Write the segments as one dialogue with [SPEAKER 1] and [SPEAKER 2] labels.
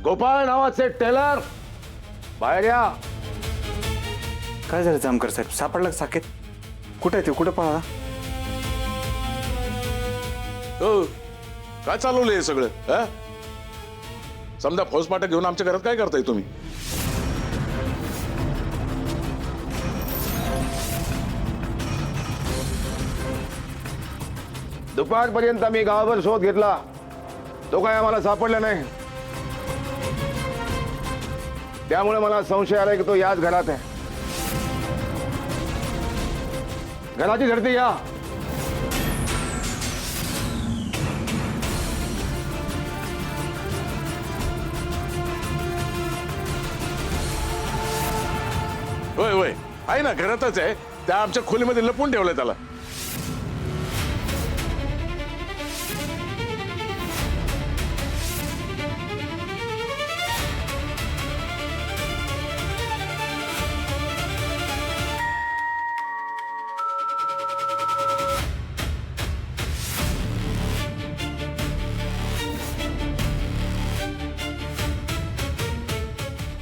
[SPEAKER 1] गोपाळ नावाचे टेलर बाहेर या.
[SPEAKER 2] काय झालं जामकर साहेब? सापडला का साकेत? कुठे आहे ते? कुठं पळाला?
[SPEAKER 3] हो, काय चालवलंय हे सगळं? हा? समजा फौजफाटा घेऊन आमच्या घरात काय करताय तुम्ही?
[SPEAKER 1] दुपारपर्यंत मी गावावर शोध घेतला, तो काय आम्हाला सापडला नाही. त्यामुळे मला संशय आला की तो याच घरात आहे. घराची झडती या.
[SPEAKER 3] होय होय, आहे ना, घरातच आहे. त्या आमच्या खोलीमध्ये लपून ठेवलंय त्याला.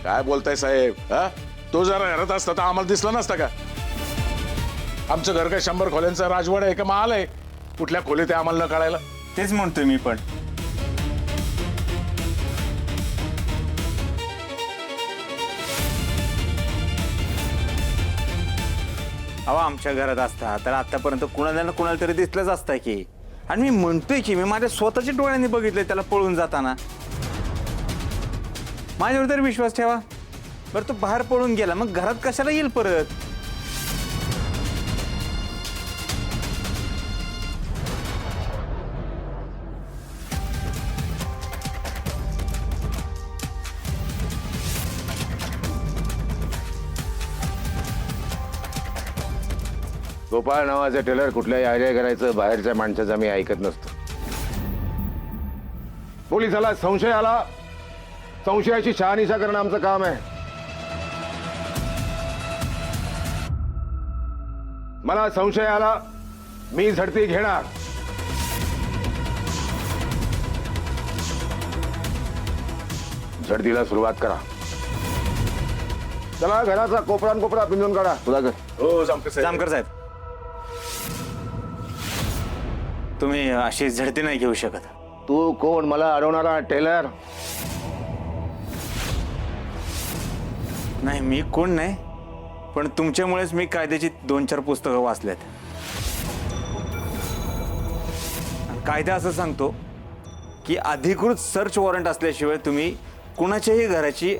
[SPEAKER 3] काय बोलताय साहेब? हा, तो जरा घरात असता तर आम्हाला दिसला नसता का? आमचं घर काय 100 खोल्यांचा राजवाडा आहे का महाल आहे? कुठल्या खोलीत आहे आम्हाला न कळायला?
[SPEAKER 2] तेच म्हणतोय मी पण. अहो, आमच्या घरात असता तर आतापर्यंत कुणाला ना कुणाला तरी दिसलंच असतं की. आणि मी म्हणतोय की मी माझ्या स्वतःच्या डोळ्यांनी बघितलंय त्याला पळून जाताना. माझ्यावर तरी विश्वास ठेवा. बरं, तो बाहेर पळून गेला, मग घरात कशाला येईल परत?
[SPEAKER 1] गोपाळ नावाचे टेलर कुठल्याही आयडिया करायचं बाहेरच्या माणसाचं मी ऐकत नसतो. पोलिसाला संशय आला, संशयाची शहानिशा करणं आमचं काम आहे. मला संशय आला, मी झडती घेणार. झडतीला सुरुवात करा. चला, घराचा कोपरा न कोपरा पिंजून काढा. तुझा घर.
[SPEAKER 3] हो,
[SPEAKER 2] जामकर साहेब, तुम्ही अशी झडती नाही घेऊ शकत.
[SPEAKER 1] तू कोण? मला अडवणारा टेलर?
[SPEAKER 2] नाही, मी कोण नाही, पण तुमच्यामुळेच मी कायद्याची 2-4 पुस्तकं वाचल्यात. कायदा असं सांगतो की अधिकृत सर्च वॉरंट असल्याशिवाय तुम्ही कुणाच्याही घराची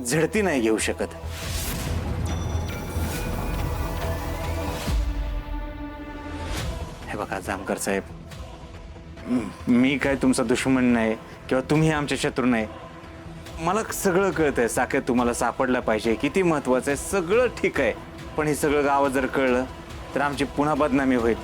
[SPEAKER 2] झडती नाही घेऊ शकत. हे बघा जामकर साहेब, मी काय तुमचा दुश्मन नाही किंवा तुम्ही आमचे शत्रू नाही. मला सगळं कळतंय. साकेत तुम्हाला सापडला पाहिजे, किती महत्वाचं आहे, सगळं ठीक आहे. पण हे सगळं गावात जर कळलं तर आमची पुन्हा बदनामी होईल.